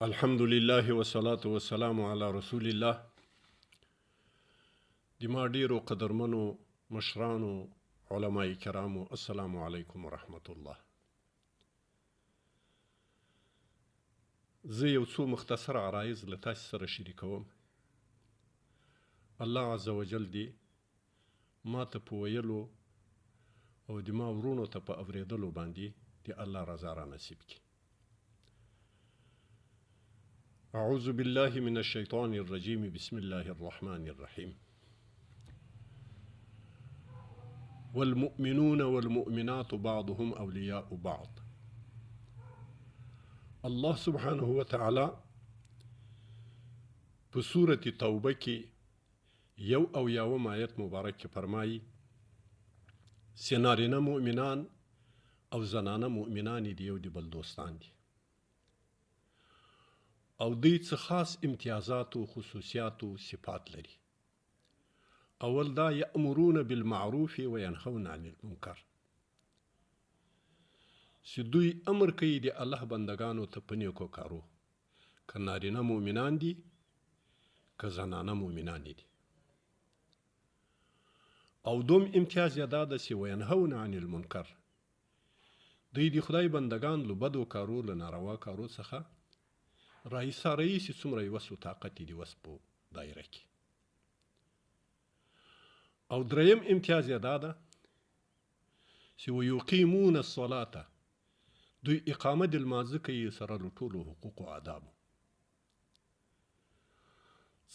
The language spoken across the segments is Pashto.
الحمد لله والصلاة والسلام على رسول الله. د ما ډیرو قدرمنو مشرانو علماء کرامو، السلام علیکم ورحمت الله. زه یو څو مختصر عرایض له تاسو سره شریکوم. الله عز وجل دی ما ته په ویلو او د ما ورونو ته په اوریدلو باندې د الله رضا را نصیب کړي. أعوذ بالله من الشيطان الرجيم. بسم الله الرحمن الرحيم. والمؤمنون والمؤمنات بعضهم أولياء بعض. الله سبحانه وتعالى په سورة توبه کې یو او یاوم آیت مبارک کې فرمایي چې نارینه مؤمنان او زنانه مؤمنان دي یو د بل دوستان دي او دوی څه خاص امتیازات و خصوصیات و صفات لري. اول دا یأمرون بالمعروف و ینهون عن المنکر، چې دوی امر کوي د الله بندگانو ته په نیکو کارو، که نارینه مؤمنان دي که زنانه مؤمنان دي. او دوم امتیاز یې دا ده چې وینهون عن المنکر، دوی د خدای بندگان له بدو کارو له ناروا کارو څخه رئیساروي چې څومره یې وس و طاقت یې د وس په دایره کې. او دریم امتیاز یې دا ده چې ویقیمون الصلاة، دوی اقامه د لمانځه کوي سره له ټولو حقوقو او آدابو.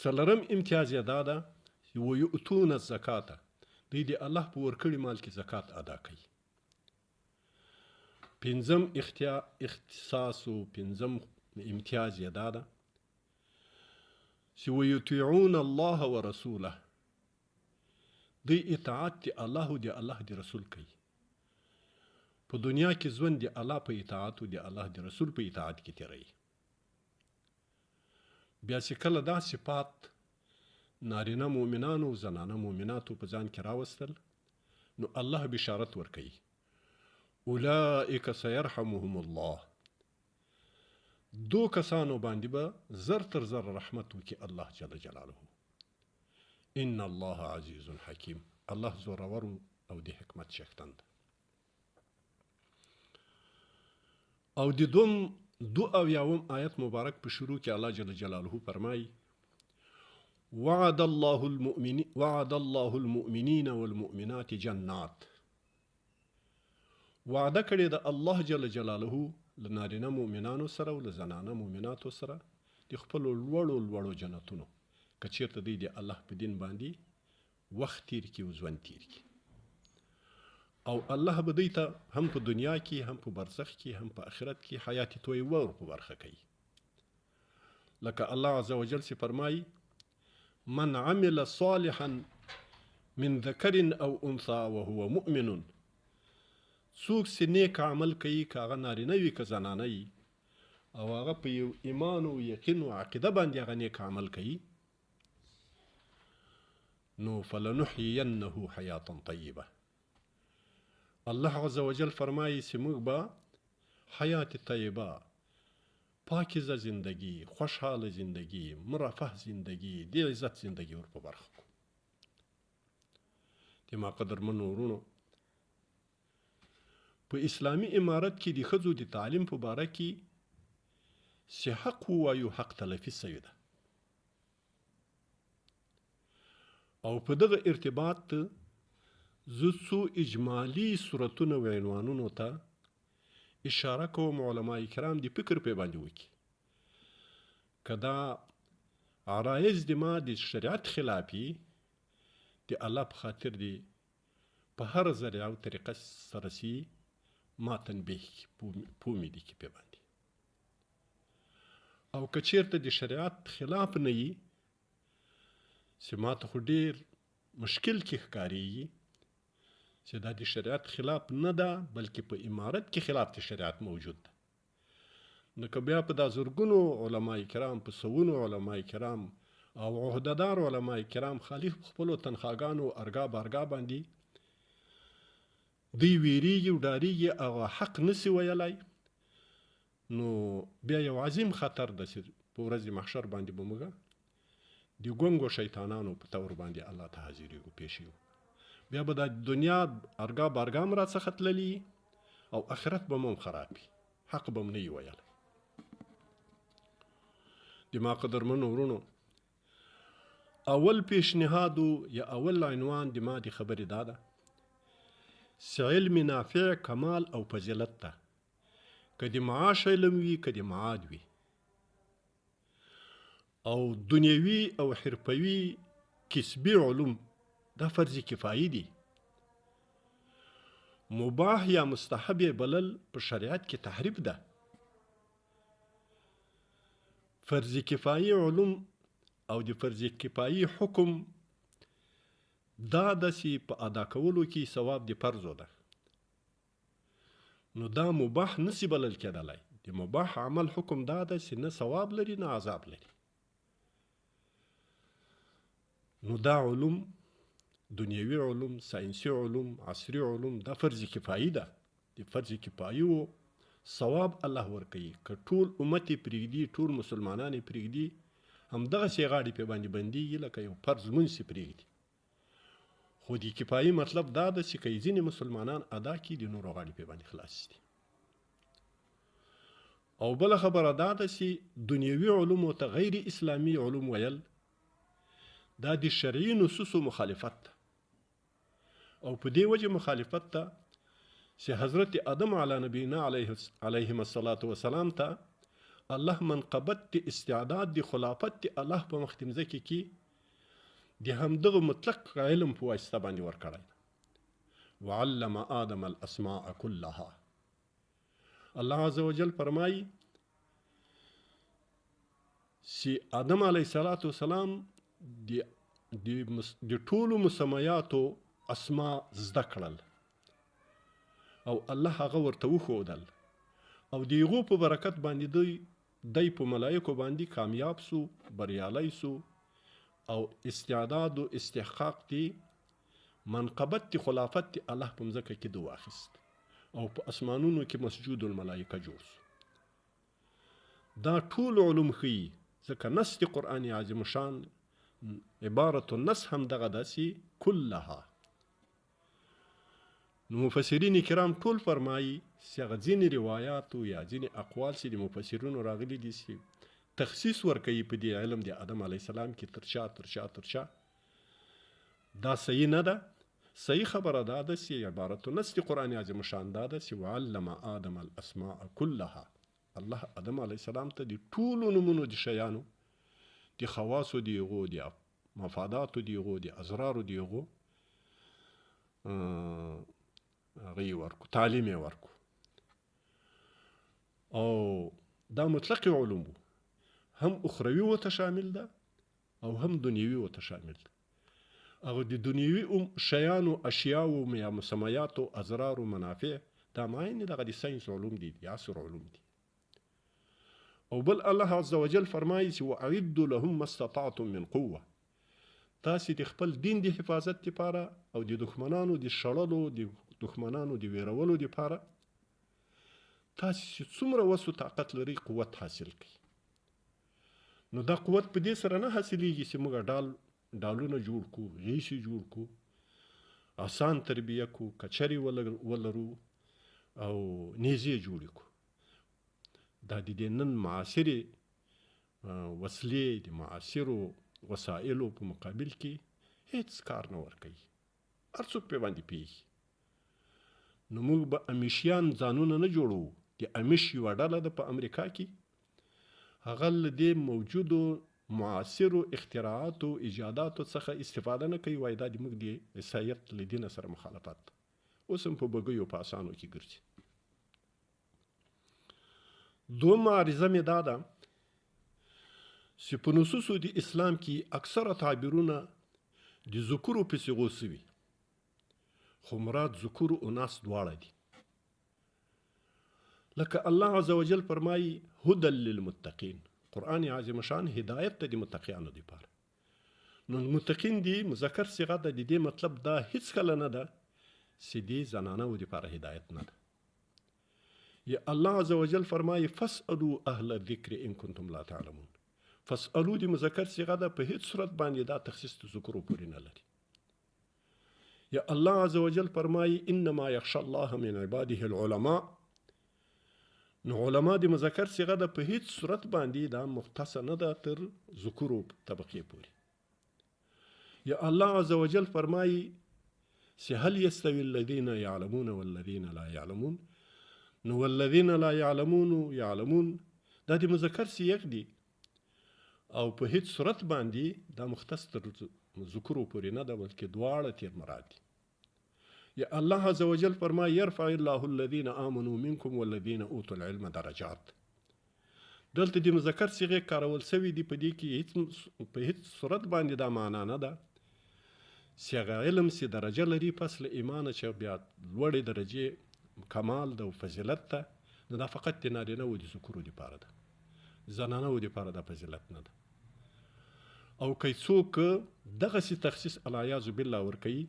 څلورم امتیاز یې دا ده چې ویؤتون الزکاة، دوی د الله په ورکړي مال کې زکات ادا کوي. پنځم اختصاص و پنځم امتیاز یې دا ده چې ویطیعون الله ورسوله، دوی اطاعت د الله او د الله د رسول کوي. په دنیا کې ژوند د الله په اطاعت او د الله د رسول په اطاعت کې تیروي. بیا چې کله دا صفات نارینه مؤمنانو او زنانه مؤمناتو په ځان کې راوستل، نو الله بشارت ورکوي اولئک سیرحمهم الله، دو کسانو باندې به زر تر زر رحمت وکي الله جل جلاله. ان الله عزیز حکیم، الله زورور او د حکمت څښتن ده. او د دو او یاوم آیت مبارک په شروع کې الله جل جلاله فرمایي وعد الله المؤمنین والمؤمنات جنات، وعده کړې ده الله جل جلاله له نارینه مؤمنانو سره او له زنانه مؤمناتو سره د خپلو لوړو جنتونو، که چېرته دوی د الله په دین باندې وخت تیر کړي او ژوند تیر کړي. او الله به دوی ته هم په دنیا کې هم په برزخ کې هم په آخرت کې حیات طیبه په برخه کوي. لکه الله عز وجل چې فرمایي من عمل صالحا من ذکر او انثى وهو مؤمن، څوک چې نیک عمل کوي، که هغه نارینه وي که زنانه وي، او هغه په یو ایمان او یقین او عقیده باندې هغه نیک عمل کوي، نو فلنحیینه حیاتا طیبه. الله عز وجل فرمایي چې موږ به حیات طیبه، پاکیزه زندگی، خوشحاله زندگی، مرفه زندگی، د عزت زندگی ور په برخه کو. د ما قدرمنو ورونو، په اسلامی امارت کې د ښځو د تعلیم په باره کې چې حق ووایو حق تلفي سوی ده. او په دغه ارتباط زه څو اجمالي صورتونه و عنوانونو ته اشاره کوم، علماء کرام د فکر پې باندې وکړي. که دا عرایض د ما د شریعت خلافي د الله په خاطر دی په هر ذریعه او طریقه سره سي ما تنبیه پومی دی کی پی باندې. او که چیرته د شریعت خلاف نه وي چې ما ته خو ډیر مشکل کې ښکاریږي چې دا د شریعت خلاف نه ده بلکې په امارت کې خلاف د شریعت موجود ده، نو که بیا په دا زرګونو علماء کرام، په سوونو علماء کرام او عهدهدار علماء کرام خالي خپلو تنخواګانو ارګا بارګا باندې دوی ویریږي او ډاریږي او حق نسی ویلی، نو بیا یو عظیم خطر ده چې په ورځ محشر باندې به موږ د ګونګو شیطانانو په تور باندې الله ته حاضرېږو پیشیږو. بیا به د دنیا ارګا بارګام را څخه تللي او آخرت به مو خراب وي، حق به م نه وي ویلی. د ما قدرمنو ورونو، اول پیشنهادو یا اول عنوان د ما د خبرې دا ده چې علم نافع کمال او فضیلت ده، که د معاش علم وي که د معاد وي، او دنیوي او حرفوي کسبي علوم دا فرض کفایي دي. مباح یا مستحب بلل په شریعت کې تحریف ده. فرض کفایي علوم او د فرض کفایي حکم دا د چې په ادا کولو کې ثواب د فرضو ده، نو دا مباح نسی بلل کېدلی. د مباح عمل حکم دا ده چې نه ثواب لري نه عذاب لري. نو دا علوم، دنیوي علوم، ساینسي علوم، عصري علوم، دا فرض کفایي ده. د فرض کفایي ثواب الله ورکوي. که ټول امت یې پرېږدي، ټول مسلمانان یې پرېږدي، همدغسې غاړې پې باندې بندېږي لکه یو فرض لمونځ یې پرېږدي. خو د کفایي مطلب دا ده چې که یې ځینې مسلمانان ادا کړي، د نورو غاړې پې باندې خلاص دي. او بله خبره دا ده چې دنیوي علومو ته غیر اسلامي علوم ویل دا د شرعي نصوصو مخالفت ده. او په دې وجه مخالفت ده چې حضرت آدم علی نبینا علیهم الصلاة والسلام ته الله منقبت د استعداد د خلافت د الله په مخ مځکې کې د همدغه مطلق علم په واسطه باندې ورکړی. وعلم آدم الاسماء كلها. الله عز وجل فرمایي چې آدم علیه السلام د ټولو مسمیاتو اسماء زده کړل او الله هغه ورته وښودل، او د هغو په برکت باندې دی په ملایکو باندې کامیاب سو، بریالی سو، او استعداد و استحقاق دی منقبت دی خلافت دی الله په مځکه کې د واخیست، او په اسمانونو کې مسجود الملائکه جوړ سو. دا ټول علوم ښیي، ځکه نص دی قرآن عظیم شان عبارت النص هم دغه داسې کلها. نو مفسرین کرام ټول فرمایي چې هغه ځینې روایاتو یا ځینې اقوال چې د مفسرینو راغلي دي چې تخصیص ورکوي په دې علم د آدم علیه السلام کې ترشا دا صحیح نه ده. صحیح خبره دا ده چې عبارت النص د قرآن عظیم شان دا ده چې وعلم آدم الاسماء كلها. الله آدم علیه السلام ته د ټولو نومونو د شیانو، د خواصو د هغو، د مفاداتو د هغو، د اسرارو د هغو هغه ورکو، تعلیم یې ورکو. او دا مطلق علوم هم اخروي ورته شامل ده او هم دنیوي ورته شامل ده. او د دنیوي شیانو، اشیاو یا مسمیاتو، اسرارو، منافع دا معین دغه د ساینس علوم دي، د عصر علوم دي. او بل الله عز وجل فرمایي چې واعدوا لهم ما استطعتم من قوه. تاسې د خپل دین د حفاظت لپاره او د دښمنانو د شړلو، د دښمنانو د ویرولو لپاره تاسې چې څومره وسو طاقت لري قوت حاصل کړئ. نو دا قوت په دې سره نه حاصلیږي چې موږ ډالونه جوړ کړو، غیشي جوړ کړو، آسان تربیه کړو، کچرې ولرو او نیزې جوړې کړو. دا د دې نن معاصرې وسلې د معاصرو وسایلو په مقابل کې هیڅ کار نه ورکوي، هر څوک پې باندې پوهېږي. نو موږ به امیشیان ځانونه نه جوړوو. د امیش یوه ډله ده په امریکا کې، هغه له دې موجودو معاصرو اختراعاتو، ایجاداتو څخه استفاده نه کوي، وایي دا د موږ د عیسایت له دینه سره مخالفت ده. اوس هم په بګیو په اسانو کې ګرځي. دویمه عریضه مې دا ده چې په نصوصو د اسلام کې اکثره تعبیرونه د ذکورو په صیغو سوي، خو مراد ذکور و اناث دواړه دي. لکه الله عز وجل فرمایي هدى للمتقین. قرآن عظیم شان هدایت ته د متقیانو دپاره. نو متقین دی مذکر صیغه ده، د دې مطلب دا هیڅ کله نه ده چې دې زنانو دپاره هدایت نه ده. یا الله عز وجل فرمایي فاسألوا اهل الذکر ان کنتم لا تعلمون. فاسألوا د مذکر صيغه ده، په هیڅ صورت باندې دا تخصیص د ذکر پورې نه لري. یا الله عز وجل فرمایي انما یخشى الله من عباده العلماء. نو علما د مذکر صيغه ده، په هیڅ صورت باندې دا مختص نه ده تر ذکر طبقه پورې. یا الله عز وجل فرمایي هل يستوي الذين يعلمون والذين لا يعلمون. نو والذين لا يعلمون يعلمون دا د مذکر صيغ دي او په هیڅ صورت باندې دا مختص تر ذکر پورې نه ده، بلکې دواړه تیر مراد دي. یا الله عز وجل فرمایي يرفع الله الذين آمنوا منكم والذين اوتوا العلم درجات. دلته د مذکر صيغه کارول سوي دي، په دې کې په هیڅ صورت باندې دا معنا نه ده چې علم سي درجه لري پس له ایمان چې بیا لوړې درجې کمال ده او فضیلت ده. نو دا فقط د نارینه و د ذکرو دپاره ده، زنانه و دپاره دا فضیلت نه ده. او که څوک دغسې تخصیص العیاذ بالله ورکوي،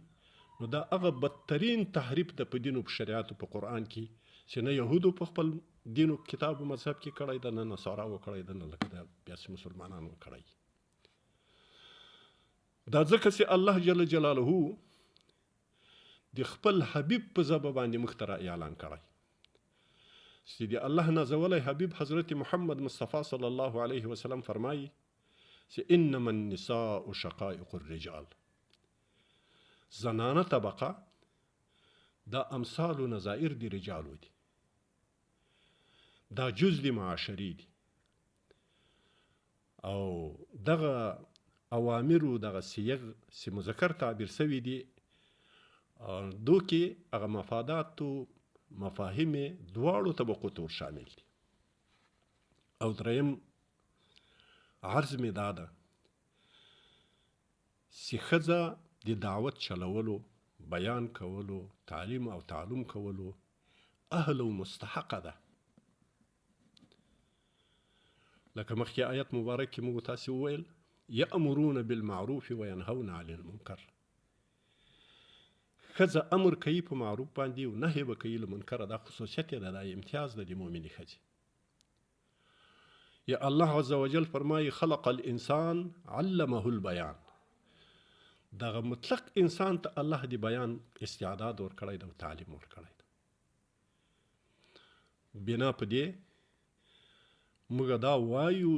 نو دا هغه بدترین تحریف ده په دینو په شریعتو په قرآن کې، چې نه یهودو په خپل دینو کتاب و مذهب کې کړی ده، نه نصاراو کړی ده، نه لکه دا بیاسې مسلمانانو کړی. دا ځکه چې الله جل جلاله د خپل حبیب په ژبه باندې موږ ته اعلان کړی چې د الله نازولی حبیب حضرت محمد مصطفی صلی الله علیه وسلم فرمایي چې انما النساء شقائق الرجال. زنانه طبقه دا امثال و نظائر دی رجالو دی، دا جز دی معاشری دی، او دغه اوامرو دغه صيغ چې مذکر تعبیر سوي دي، دو کې هغه مفادات و مفاهیم دواړو طبقو ته شامل دي. او دریم عرض می دا ده چې ښځه د دعوت چلولو، بیان کولو، تعلیم او تعلم کولو اهل او مستحقه ده. لکه مخکې آیت مبارک کې موږ تاسې وویل یأمرون بالمعروف وینهون عن المنکر. ښځه امر کوي په معروف باندې او نهی به کوي له منکره. دا خصوصیت یې ده، دا امتیاز ده د مؤمنې ښځې. یا الله عز وجل فرمایي خلق الانسان علمه البیان. دغه مطلق انسان ته الله د بیان استعداد ورکړی ده او تعلیم ورکړی ده. بنا په دې موږ دا وایو،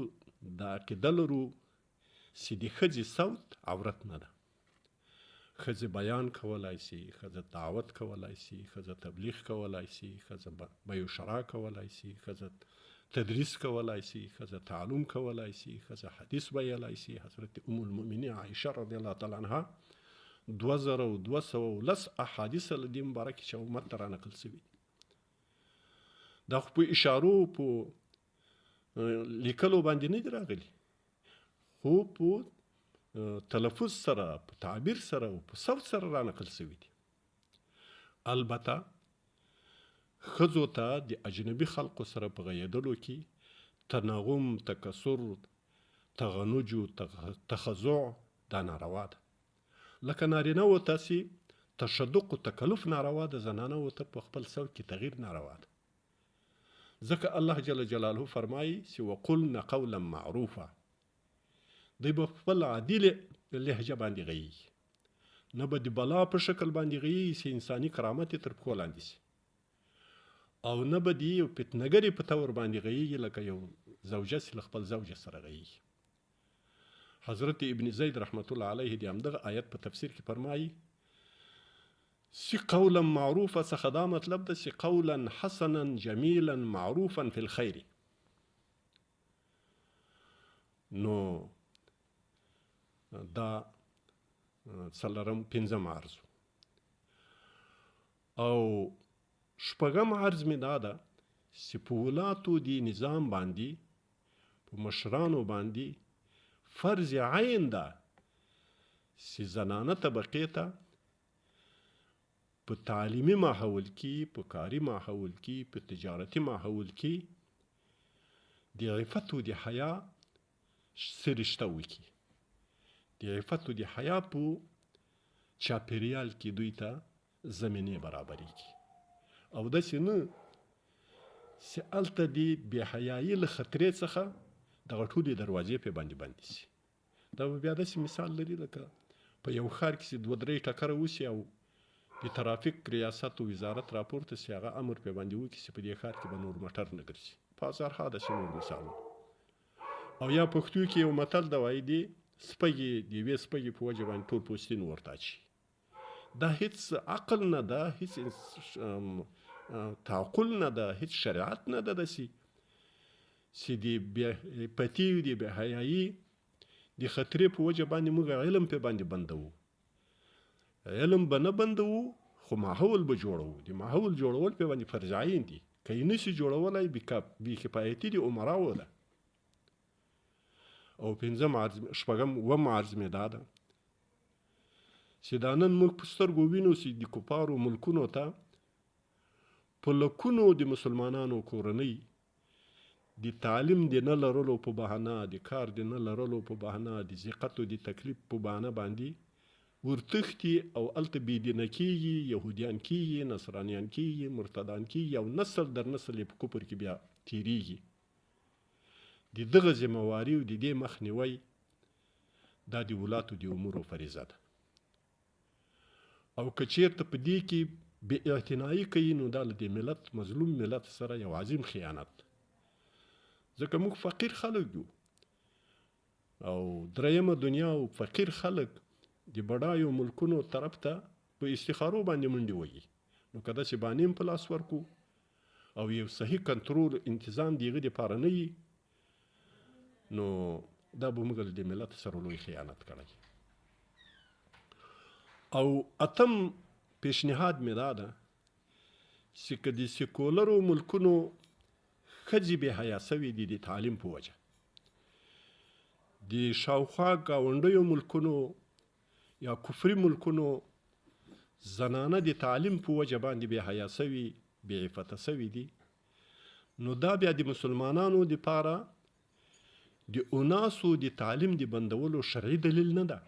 دا عقیده لرو چې د ښځې صوت عورت نه ده. ښځې بیان کولای سي، ښځه دعوت کولای سي، ښځه تبلیغ کولای سي، ښځه بیو شرع کولای سي، ښځه تدریس کولای سي، ښځه تعلم کولای سي، ښځه حدیث ویلای سي. حضرت ام المؤمنین عایشه رضی الله تعالی عنها 2210 احادیث له دې مبارکې چې امت ته رانقل سوي. دا خو په اشارو په لیکلو باندې نه دي راغلي، خو په تلفظ سره، په تعبیر سره او په صوت سره رانقل سوي دي. البته ښځو ته د اجنبي خلقو سره په غږېدلو کې تناغم، تکسر، تغنج و تخضع دا ناروا ده. لکه نارینه و ته چې تشدق و تکلف ناروا ده، زنانه و ته په خپل صوت کې تغییر ناروا ده. ځکه الله جل جلاله فرمایي چې وقلن قولا معروفا. دوی به خپل عادل لهجه باندې غږېږي، نه به د بلا په شکل باندې غږېږي چې انساني کرامت یې تر پښو لاندې شي، او نه به د یو فتنهګرې په طور باندې غږېږي لکه یو زوجه چې له خپل زوجه سره غږېږي. حضرت ابن زید رحمت الله علیه د همدغه آیت په تفسیر کې فرمایي چې قولا معروفا څخه دا مطلب ده چې قولا حسنا جمیلا معروفا فی الخیر. نو دا څلورم پنځم عرض. او شپږم عرض مې دا ده چې په ولاتو د نظام باندې، په مشرانو باندې فرض عین ده چې زنانه طبقې ته په تعلیمي ماحول کې، په کاري ماحول کې، په تجارتي ماحول کې د عفت و د حیا سرشته وکړي. د عفت و د حیا په چاپیریال کې دوی ته زمینې برابرې کړي، او داسې نه چې هلته د بېحیایي له خطرې څخه دغه ټولې دروازې پې باندې بندې شي. دا به بیا داسې مثال لري لکه په یو ښار کې چې 2-3 ټکره وشي او د ترافیک ریاست و وزارت راپورته شي، هغه امر پې باندې وکړي چې په دې ښار کې به نور موټر نه ګرځي. په هزارها داسې نور مثالونه. او یا پښتو کې یو متل ده، وایي د سپږې د یوې سپږې په وجه باندې ټول پوستین ورته اچي. دا هیڅ عقل نه ده، هیڅ تعقل نه ده، هیڅ شریعت نه ده داسې چې د بېعفتي د بېحیایي د خطرې په وجه باندې موږ علم پې باندې بندوو. علم به نه بندوو، خو ماحول به جوړوو. د ماحول جوړول پې باندې فرض عین دي. که یې نشي جوړولی بېکفایتي د عمراو ده. او شپږم عرض مې دا ده چې دا نن موږ په سترګو وینو چې د کفارو ملکونو ته په لکونو د مسلمانانو کورنۍ د تعلیم د نه لرلو په بهانه، د کار د نه لرلو په بهانه، د ضیقت او د تکلیف په بهانه باندې ورتښتي او هلته بېدینه کېږي، یهودیان کېږي، نصرانیان کېږي، مرتدان کېږي او نسل در نسل یې په کفر کې بیا تېرېږي. د دغه ذمهواري او د دې مخنیوی دا د ولاتو د امورو فریضه ده. او که چېرته په دې کې بې اعتنایي کوي نو دا له دې ملت، مظلوم ملت سره یو عظیم خیانت. ځکه موږ فقیر خلک یو او درېیمه دنیا او فقیر خلک د بډایو ملکونو طرف ته په استخارو باندې منډې وهي. نو که داسې بانیم په لاس ورکو او یو صحیح کنټرول انتظام د هغه دپاره نه وي، نو دا به موږ له دې ملت سره لوی خیانت کړی. او اتم پیشنهاد مې دا ده چې که د سیکولرو ملکونو ښځې بې حیا سوي دي د تعلیم په وجه، د شاوخوا ګاونډیو ملکونو یا کفري ملکونو زنانه د تعلیم په وجه باندې بې حیا سوي، بې عفته سوي دي، نو دا بیا د مسلمانانو دپاره د اناسو د تعلیم د بندولو شرعي دلیل نه ده.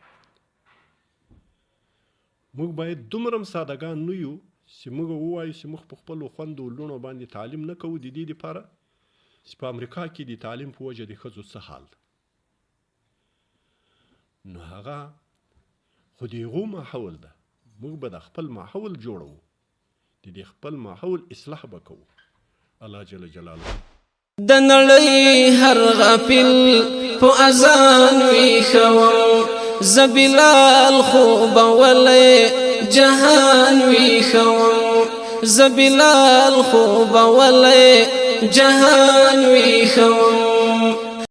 موږ باید دومره سادهګان نه یو چې موږ ووایو چې موږ په خپلو خویندو لوڼو باندې تعلیم نه کوو، د دې دپاره چې په امریکا کې د تعلیم په وجه د ښځو څه حال ده. نو هغه خو د هغو ماحول ده. موږ به د خپل ماحول جوړوو، د دې خپل ماحول اصلاح به کوو. الله جل جلاله د نړۍ هر غافل په اذان ویښوم، زه بلال خو به ولې جهان ویښوم، زه بلال خو به ولې جهان ویښوم.